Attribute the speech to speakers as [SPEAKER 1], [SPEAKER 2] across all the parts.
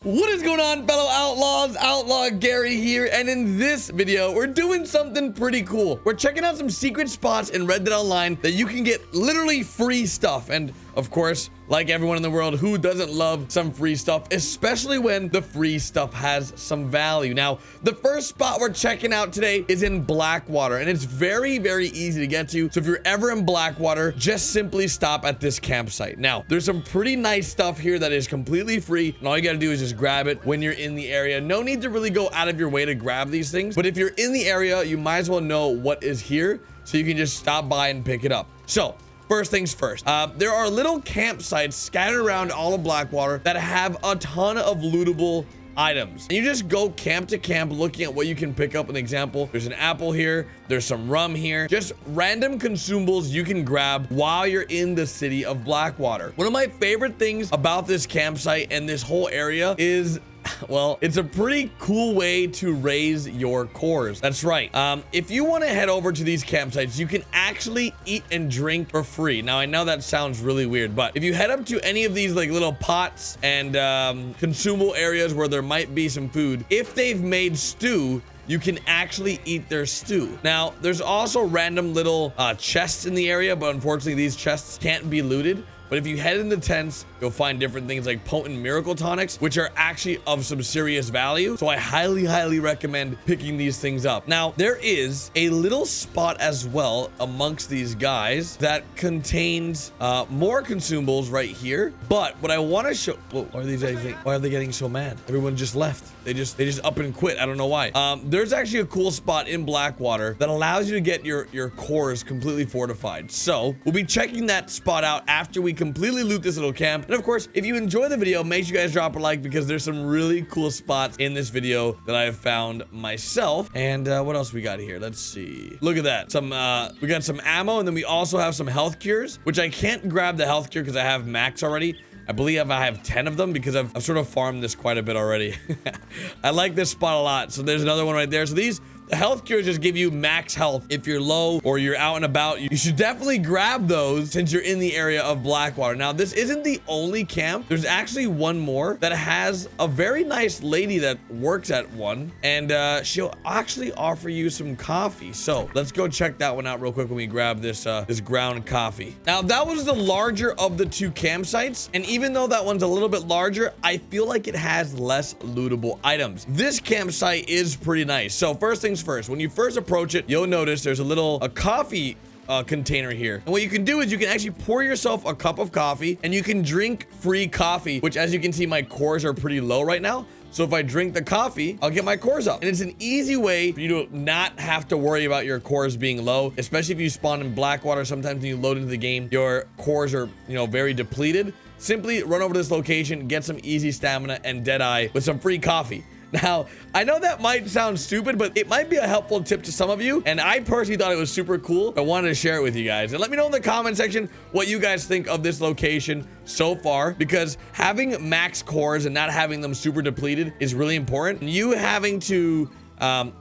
[SPEAKER 1] What is going on, fellow outlaws? Outlaw Gary here, and in this video we're doing something pretty cool. We're checking out some secret spots in Red Dead Online that you can get literally free stuff. And of course, like everyone in the world, who doesn't love some free stuff, especially when the free stuff has some value. Now, the first spot we're checking out today is in Blackwater, and it's very, very easy to get to. So if you're ever in Blackwater, just simply stop at this campsite. Now, there's some pretty nice stuff here that is completely free, and all you gotta do is just grab it when you're in the area. No need to really go out of your way to grab these things, but if you're in the area, you might as well know what is here, so you can just stop by and pick it up. So, first things first, there are little campsites scattered around all of Blackwater that have a ton of lootable items. And you just go camp to camp looking at what you can pick up. An example, there's an apple here, there's some rum here, just random consumables you can grab while you're in the city of Blackwater. One of my favorite things about this campsite and this whole area is, well, it's a pretty cool way to raise your cores. That's right. If you want to head over to these campsites, you can actually eat and drink for free. Now, I know that sounds really weird, but if you head up to any of these like little pots and consumable areas where there might be some food, if they've made stew, you can actually eat their stew. Now, there's also random little chests in the area, but unfortunately these chests can't be looted. But if you head in the tents, you'll find different things like potent miracle tonics, which are actually of some serious value. So I highly, highly recommend picking these things up. Now, there is a little spot as well amongst these guys that contains more consumables right here. But what I want to show, whoa, why are they getting so mad? Everyone just left. They just up and quit. I don't know why. There's actually a cool spot in Blackwater that allows you to get your cores completely fortified. So we'll be checking that spot out after we completely loot this little camp. And of course, if you enjoy the video, make sure you guys drop a like, because there's some really cool spots in this video that I have found myself. And what else we got here? Let's see. Look at that. We got some ammo, and then we also have some health cures, which I can't grab the health cure because I have max already. I believe I have 10 of them because I've sort of farmed this quite a bit already. I like this spot a lot. So there's another one right there. So the health cures just give you max health. If you're low or you're out and about, you should definitely grab those since you're in the area of Blackwater. Now, this isn't the only camp. There's actually one more that has a very nice lady that works at one, and she'll actually offer you some coffee. So let's go check that one out real quick when we grab this this ground coffee. Now, that was the larger of the two campsites, and even though that one's a little bit larger, I feel like it has less lootable items. This campsite is pretty nice. So first things first, when you first approach it, you'll notice there's a coffee container here, and what you can do is you can actually pour yourself a cup of coffee, and you can drink free coffee, which, as you can see, my cores are pretty low right now. So if I drink the coffee, I'll get my cores up. And it's an easy way for you to not have to worry about your cores being low, especially if you spawn in Blackwater. Sometimes when you load into the game, your cores are, very depleted. Simply run over to this location, get some easy stamina and Deadeye with some free coffee. Now, I know that might sound stupid, but it might be a helpful tip to some of you, and I personally thought it was super cool. I wanted to share it with you guys. And let me know in the comment section what you guys think of this location so far, because having max cores and not having them super depleted is really important. And you having to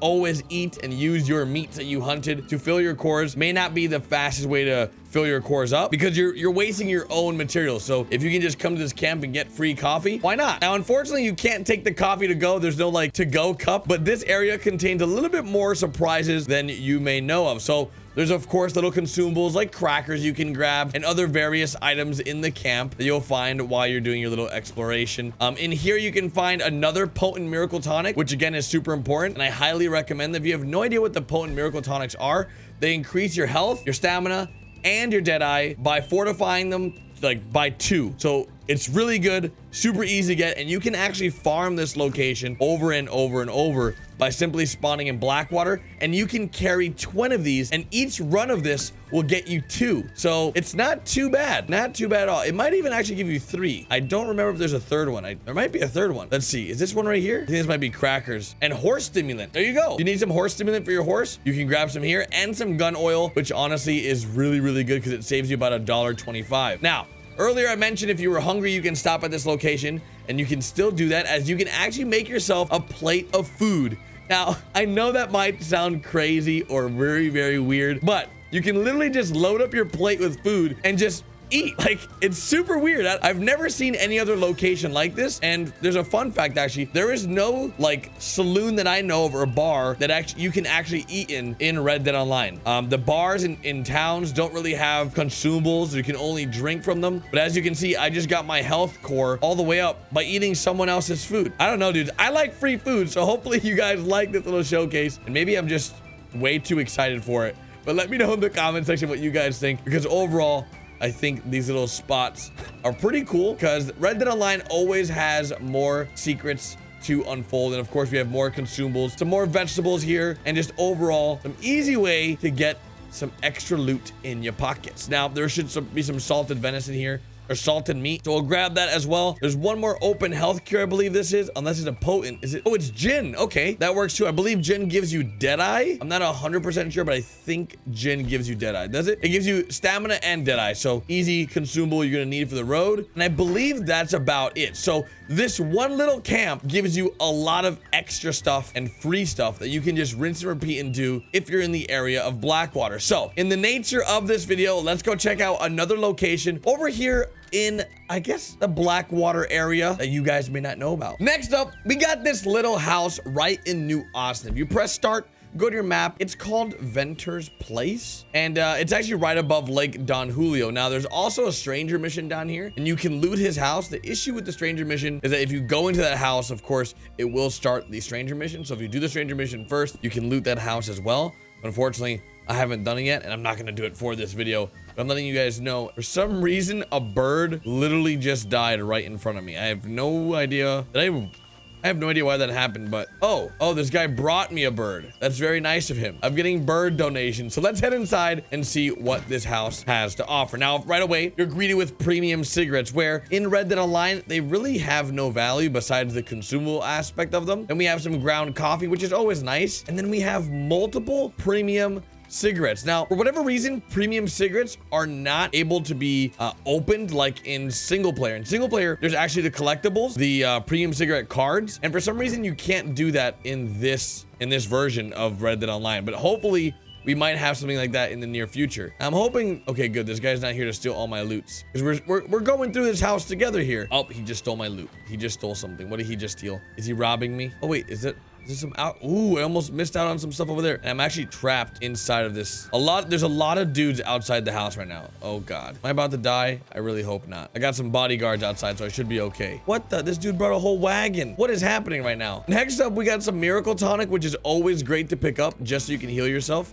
[SPEAKER 1] always eat and use your meats that you hunted to fill your cores may not be the fastest way to fill your cores up, because you're wasting your own materials. So if you can just come to this camp and get free coffee, why not? Now, unfortunately, you can't take the coffee to go. There's no like to go cup, but this area contains a little bit more surprises than you may know of. So there's, of course, little consumables like crackers you can grab and other various items in the camp that you'll find while you're doing your little exploration. In here, you can find another potent miracle tonic, which again is super important. And I highly recommend that. If you have no idea what the potent miracle tonics are, they increase your health, your stamina, and your Deadeye by fortifying them like by 2. So it's really good, super easy to get, and you can actually farm this location over and over and over by simply spawning in Blackwater, and you can carry 20 of these, and each run of this will get you 2. So it's not too bad, not too bad at all. It might even actually give you 3. I don't remember if there's a third one. There might be a third one. Let's see, is this one right here? I think this might be crackers and horse stimulant. There you go. You need some horse stimulant for your horse, you can grab some here, and some gun oil, which honestly is really, really good because it saves you about $1.25. Now, earlier I mentioned if you were hungry, you can stop at this location, and you can still do that, as you can actually make yourself a plate of food. Now, I know that might sound crazy or very, very weird, but you can literally just load up your plate with food and just eat. Like, it's super weird. I've never seen any other location like this. And there's a fun fact, actually. There is no like saloon that I know of or a bar that actually you can actually eat in Red Dead Online. The bars in towns don't really have consumables. You can only drink from them. But as you can see, I just got my health core all the way up by eating someone else's food. I don't know, dudes. I like free food, so hopefully you guys like this little showcase. And maybe I'm just way too excited for it. But let me know in the comment section what you guys think, because overall, I think these little spots are pretty cool because Red Dead Online always has more secrets to unfold. And of course, we have more consumables, some more vegetables here, and just overall, some easy way to get some extra loot in your pockets. Now, there should be some salted venison here, or salted meat, so we'll grab that as well. There's one more open health cure, I believe this is, unless it's a potent. Is it? Oh, it's gin. Okay, that works too. I believe gin gives you Deadeye. I'm not 100% sure, but I think gin gives you Deadeye. Does it? It gives you stamina and Deadeye, so easy consumable you're gonna need for the road. And I believe that's about it. So this one little camp gives you a lot of extra stuff and free stuff that you can just rinse and repeat and do if you're in the area of Blackwater. So in the nature of this video, let's go check out another location over here in, I guess, the Blackwater area that you guys may not know about. Next up, we got this little house right in New Austin. If you press start, go to your map. It's called Venter's Place, and it's actually right above Lake Don Julio. Now, there's also a stranger mission down here, and you can loot his house. The issue with the stranger mission is that if you go into that house, of course, it will start the stranger mission. So if you do the stranger mission first, you can loot that house as well. But unfortunately, I haven't done it yet, and I'm not gonna do it for this video. But I'm letting you guys know, for some reason, a bird literally just died right in front of me. I have no idea. I have no idea why that happened, but oh, this guy brought me a bird. That's very nice of him. I'm getting bird donations. So let's head inside and see what this house has to offer. Now, right away, you're greeted with premium cigarettes, where in Red Dead Online, they really have no value besides the consumable aspect of them. And we have some ground coffee, which is always nice. And then we have multiple premium cigarettes. Now, for whatever reason, premium cigarettes are not able to be opened like in single player. In single player, there's actually the collectibles, the premium cigarette cards, and for some reason you can't do that in this version of Red Dead Online. But hopefully we might have something like that in the near future. I'm hoping. Okay, good. This guy's not here to steal all my loots, because we're going through this house together here. Oh, he just stole my loot. He just stole something. What did he just steal? Is he robbing me? Oh wait, is there some out? Ooh, I almost missed out on some stuff over there. And I'm actually trapped inside of this. There's a lot of dudes outside the house right now. Oh God. Am I about to die? I really hope not. I got some bodyguards outside, so I should be okay. What the? This dude brought a whole wagon. What is happening right now? Next up, we got some miracle tonic, which is always great to pick up just so you can heal yourself.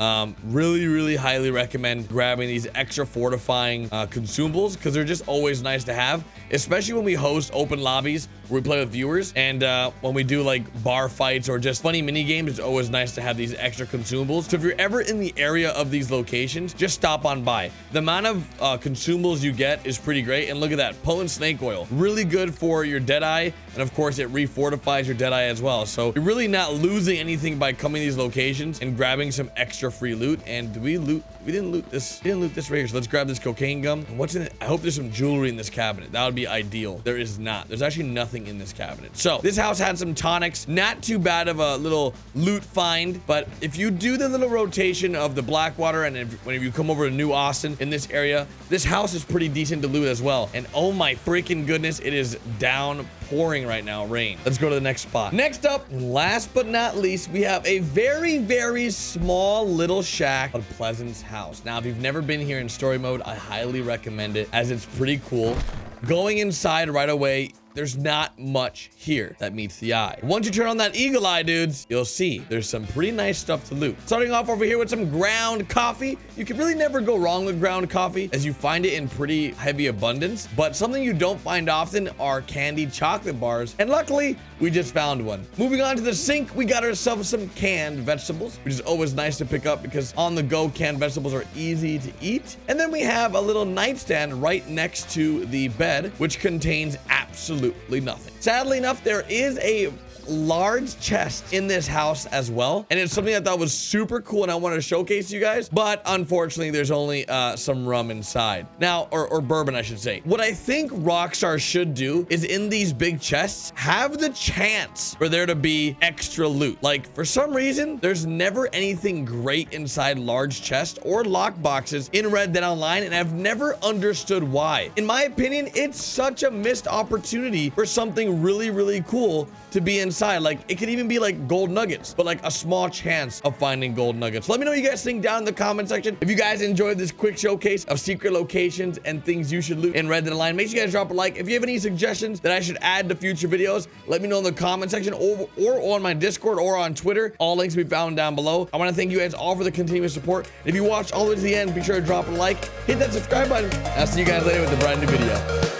[SPEAKER 1] Really highly recommend grabbing these extra fortifying consumables, because they're just always nice to have, especially when we host open lobbies where we play with viewers, and when we do like bar fights or just funny mini games. It's always nice to have these extra consumables. So if you're ever in the area of these locations, just stop on by. The amount of consumables you get is pretty great. And look at that, potent snake oil, really good for your Deadeye, and of course it refortifies your Deadeye as well. So you're really not losing anything by coming to these locations and grabbing some extra free loot. And we didn't loot this right here. So let's grab this cocaine gum. And what's in it? I hope there's some jewelry in this cabinet. That would be ideal. There is not. There's actually nothing in this cabinet. So this house had some tonics. Not too bad of a little loot find, but if you do the little rotation of the Blackwater, and whenever you come over to New Austin in this area, this house is pretty decent to loot as well. And oh my freaking goodness, it is downpouring right now, rain. Let's go to the next spot. Next up, and last but not least, we have a very small little shack called Pleasance house. Now, if you've never been here in story mode, I highly recommend it, as it's pretty cool. Going inside right away, there's not much here that meets the eye. Once you turn on that eagle eye, dudes, you'll see there's some pretty nice stuff to loot. Starting off over here with some ground coffee. You can really never go wrong with ground coffee, as you find it in pretty heavy abundance. But something you don't find often are candied chocolate bars. And luckily, we just found one. Moving on to the sink, we got ourselves some canned vegetables, which is always nice to pick up because on the go canned vegetables are easy to eat. And then we have a little nightstand right next to the bed, which contains absolutely nothing. Sadly enough, there is a large chests in this house as well, and it's something I thought was super cool and I wanted to showcase to you guys, but unfortunately there's only some rum inside now, or bourbon I should say. What I think Rockstar should do is in these big chests have the chance for there to be extra loot. Like for some reason there's never anything great inside large chests or lock boxes in Red Dead Online, and I've never understood why. In my opinion, it's such a missed opportunity for something really cool to be inside. Like it could even be like gold nuggets, but like a small chance of finding gold nuggets. Let me know what you guys think down in the comment section. If you guys enjoyed this quick showcase of secret locations and things you should loot in Red Dead Online, make sure you guys drop a like. If you have any suggestions that I should add to future videos, let me know in the comment section or on my Discord or on Twitter. All links will be found down below. I want to thank you guys all for the continuous support. If you watched all the way to the end, be sure to drop a like, hit that subscribe button. I'll see you guys later with a brand new video.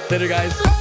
[SPEAKER 1] Later, guys.